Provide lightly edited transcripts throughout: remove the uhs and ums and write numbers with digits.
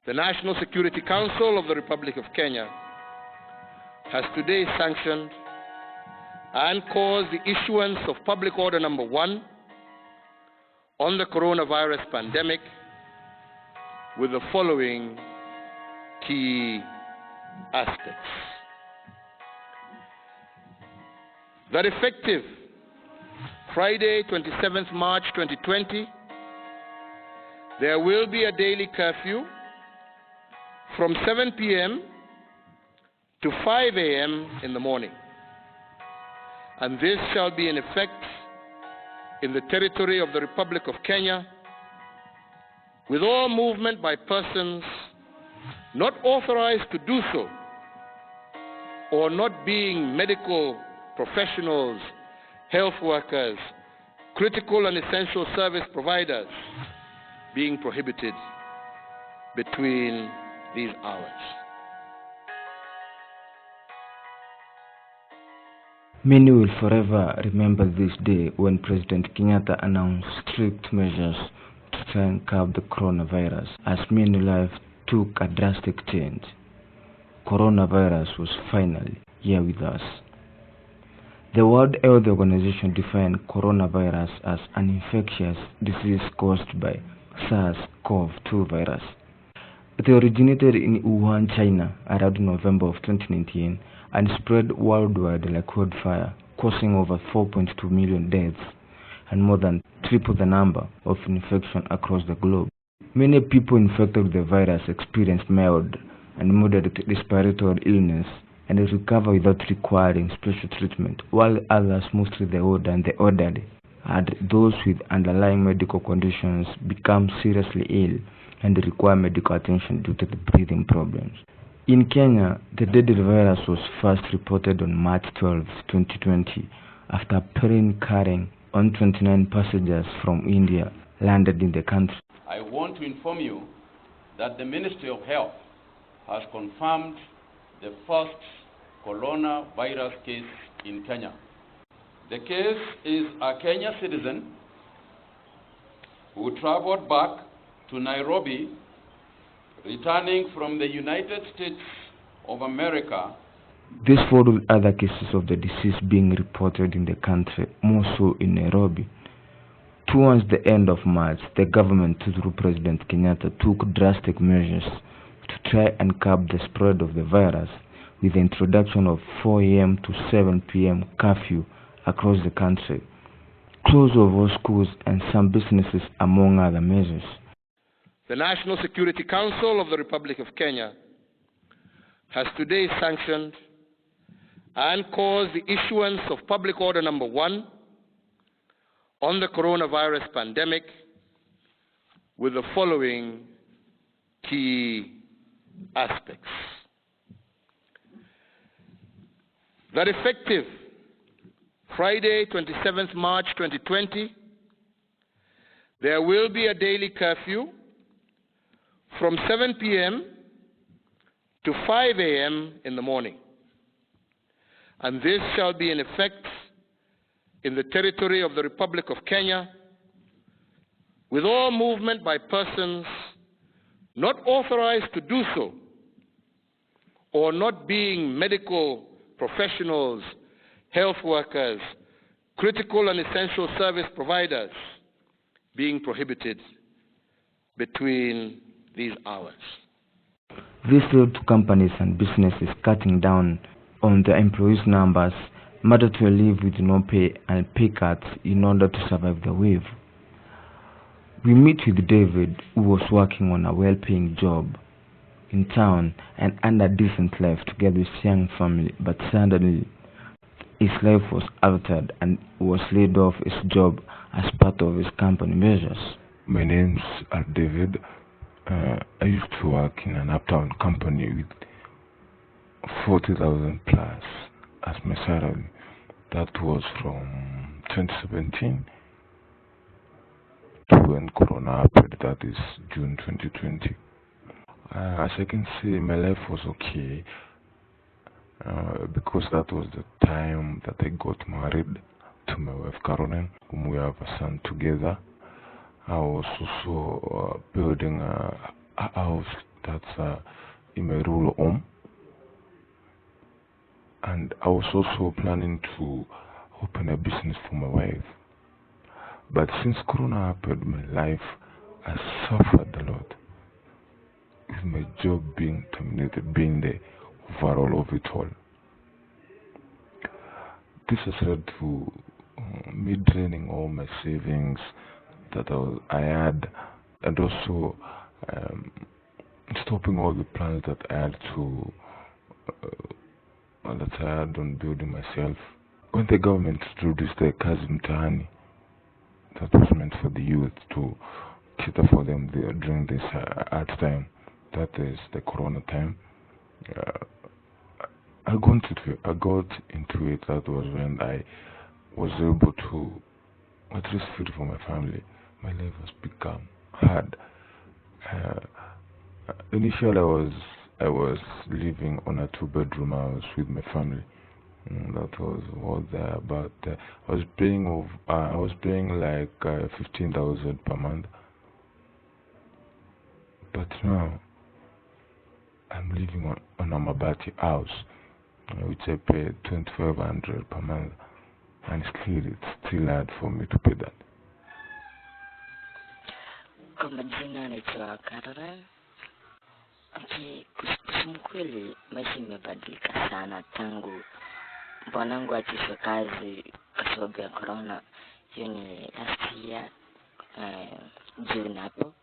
The National Security Council of the Republic of Kenya has today sanctioned and caused the issuance of Public Order Number 1 on the coronavirus pandemic with the following key aspects. That effective Friday, 27th March 2020, there will be a daily curfew from 7 p.m. to 5 a.m. in the morning. And this shall be in effect in the territory of the Republic of Kenya, with all movement by persons not authorized to do so, or not being medical professionals, health workers, critical and essential service providers, being prohibited between these hours. Many will forever remember this day when President Kenyatta announced strict measures to try and curb the coronavirus, as many lives took a drastic change. Coronavirus was finally here with us. The World Health Organization defined coronavirus as an infectious disease caused by SARS-CoV-2 virus. It originated in Wuhan, China around November of 2019 and spread worldwide like wildfire, causing over 4.2 million deaths and more than triple the number of infections across the globe. Many people infected with the virus experienced mild and moderate respiratory illness and recover without requiring special treatment, while others, mostly the old and the elderly, and those with underlying medical conditions, become seriously ill and require medical attention due to the breathing problems. In Kenya, the deadly virus was first reported on March 12, 2020, after a plane carrying 129 passengers from India landed in the country. I want to inform you that the Ministry of Health has confirmed the first coronavirus case in Kenya. The case is a Kenyan citizen who traveled back to Nairobi, returning from the United States of America. This followed other cases of the disease being reported in the country, more so in Nairobi. Towards the end of March, the government, through President Kenyatta, took drastic measures to try and curb the spread of the virus, with the introduction of 4 a.m. to 7 p.m. curfew across the country, close of all schools and some businesses, among other measures. The National Security Council of the Republic of Kenya has today sanctioned and caused the issuance of Public Order Number 1 on the coronavirus pandemic with the following key aspects. That effective Friday, 27th March 2020, there will be a daily curfew from 7 p.m. to 5 a.m. in the morning. And this shall be in effect in the territory of the Republic of Kenya, with all movement by persons not authorized to do so, or not being medical professionals, health workers, critical and essential service providers, being prohibited between these hours. This led to companies and businesses cutting down on their employees' numbers, mandatory leave with no pay, and pay cuts in order to survive the wave. We meet with David, who was working on a well-paying job in town and under a decent life together with his young family, but suddenly his life was altered and was laid off his job as part of his company measures. My name's David. I used to work in an uptown company with 40,000 plus as my salary. That was from 2017 to when Corona happened, that is June 2020. As I can see, my life was okay because that was the time that I got married to my wife Caroline, whom we have a son together. I was also building a house That's in my rural home. And I was also planning to open a business for my wife. But since Corona happened, my life has suffered a lot. With my job being terminated, being the overall of it all. This has led to me draining all my savings that I had, and also stopping all the plans that I had on building myself. When the government introduced the Kazi Mtaani, that was meant for the youth to cater for them during this hard time, that is the Corona time. I got into it. That was when I was able to at least feed for my family. My life has become hard. Initially, I was living on a 2-bedroom house with my family. That was all there, but I was paying like 15,000 per month. But now I'm living on a Mabati house, which I pay 2,500 per month, and it's still hard for me to pay that. Kwa majina anaitwa Caroline. Kusema kweli maisha imebadilika sana tangu bwanangu achishwe kazi kwa sababu ya corona. Hiyo ni last year June hapo.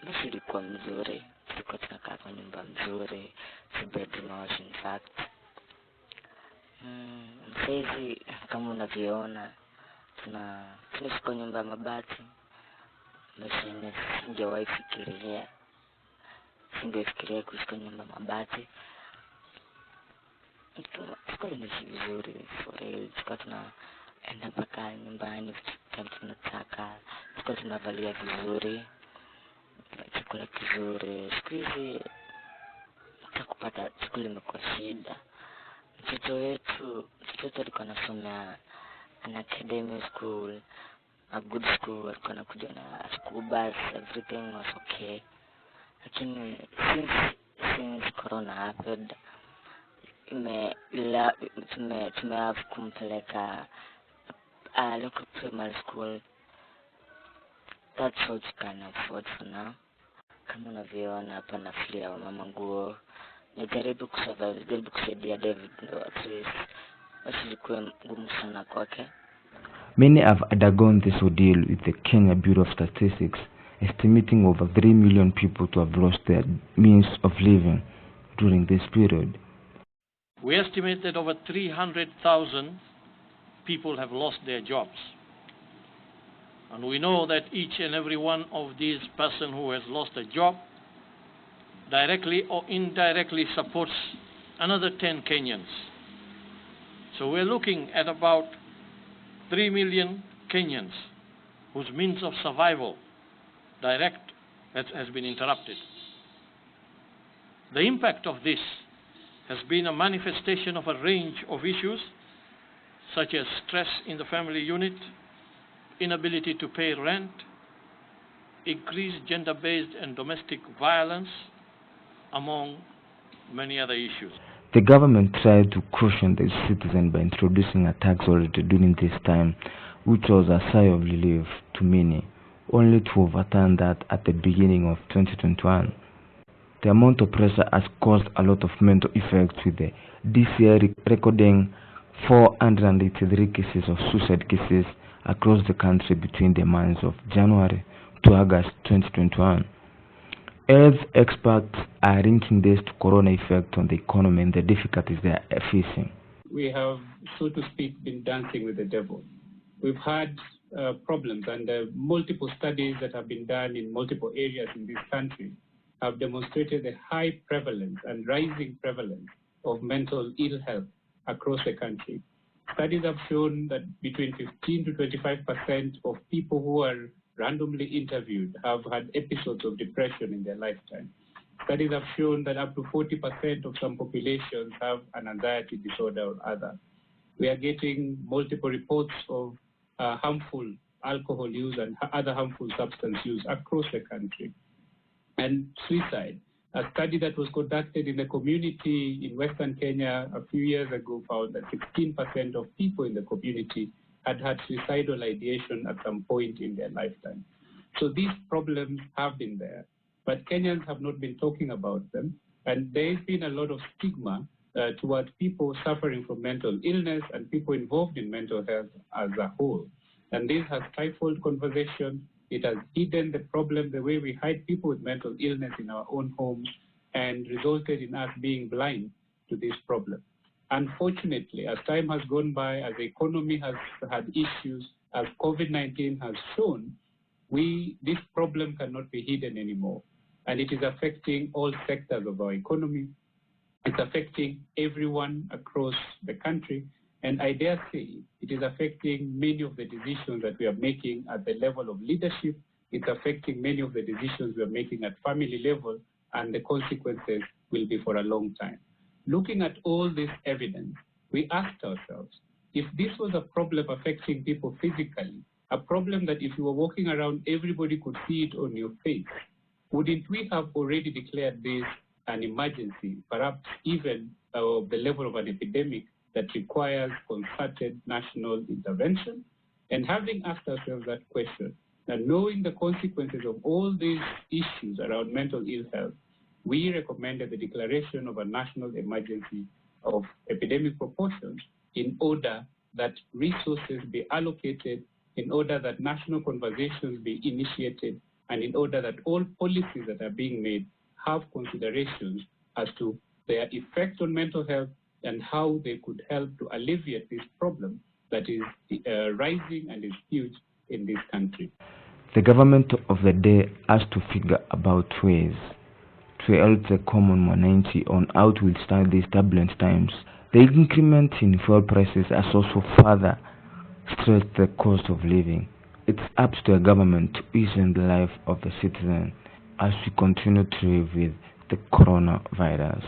Maisha ilikuwa mzuri, tulikuwa tunakaa kwa nyumba mzuri, 2-bedroom house in fact. Saizi kama unavyoona tunaishi kwa nyumba ya mabati. Maisha singewahi fikiria kuishi kwa nyumba ya mabati. Tulikuwa tunaishi vizuri for real. Tulikuwa tunaenda mpaka nyumbani kama tunataka, tulikuwa tunavalia vizuri, chakula kizuri. Siku hizi kupata chakula imekuwa shida. Mtoto wetu alikuwa anasomea an academy school, a good school, alikuwa anakuja na school bus, everything was okay. Lakini since Corona happened, tumehave kumpeleka local primary school. That's what you can afford for now. Kama unavyoona hapa nafulia wa mama nguo. Najaribu kusaidia David ndo at least wasikuwe ngumu sana kwake. Many have undergone this ordeal, with the Kenya Bureau of Statistics estimating over 3 million people to have lost their means of living during this period. We estimate that over 300,000 people have lost their jobs. And we know that each and every one of these person who has lost a job directly or indirectly supports another 10 Kenyans. So we're looking at about 3 million Kenyans whose means of survival direct has been interrupted. The impact of this has been a manifestation of a range of issues such as stress in the family unit, inability to pay rent, increased gender-based and domestic violence, among many other issues. The government tried to caution the citizen by introducing a tax holiday during this time, which was a sigh of relief to many, only to overturn that at the beginning of 2021. The amount of pressure has caused a lot of mental effects, with the DCI recording 483 cases of suicide cases across the country between the months of January to August 2021. Health experts are linking this to corona effect on the economy and the difficulties they are facing. We have, so to speak, been dancing with the devil. We've had problems, and multiple studies that have been done in multiple areas in this country have demonstrated the high prevalence and rising prevalence of mental ill health across the country. Studies have shown that between 15 to 25% of people who are randomly interviewed have had episodes of depression in their lifetime. Studies have shown that up to 40% of some populations have an anxiety disorder or other. We are getting multiple reports of harmful alcohol use and other harmful substance use across the country. And suicide. A study that was conducted in the community in Western Kenya a few years ago found that 16% of people in the community had had suicidal ideation at some point in their lifetime. So these problems have been there, but Kenyans have not been talking about them. And there's been a lot of stigma towards people suffering from mental illness and people involved in mental health as a whole. And this has stifled conversation. It has hidden the problem the way we hide people with mental illness in our own homes and resulted in us being blind to this problem. Unfortunately, as time has gone by, as the economy has had issues, as COVID-19 has shown, this problem cannot be hidden anymore. And it is affecting all sectors of our economy. It's affecting everyone across the country. And I dare say it is affecting many of the decisions that we are making at the level of leadership. It's affecting many of the decisions we are making at family level, and the consequences will be for a long time. Looking at all this evidence, we asked ourselves, if this was a problem affecting people physically, a problem that if you were walking around, everybody could see it on your face, wouldn't we have already declared this an emergency, perhaps even the level of an epidemic that requires concerted national intervention? And having asked ourselves that question, and knowing the consequences of all these issues around mental ill health, we recommended the declaration of a national emergency of epidemic proportions in order that resources be allocated, in order that national conversations be initiated, and in order that all policies that are being made have considerations as to their effect on mental health and how they could help to alleviate this problem that is rising and is huge in this country. The government of the day has to figure about ways to help the common mwananchi on how to withstand these turbulent times. The increment in fuel prices has also further stressed the cost of living. It's up to the government to ease in the life of the citizen as we continue to live with the coronavirus.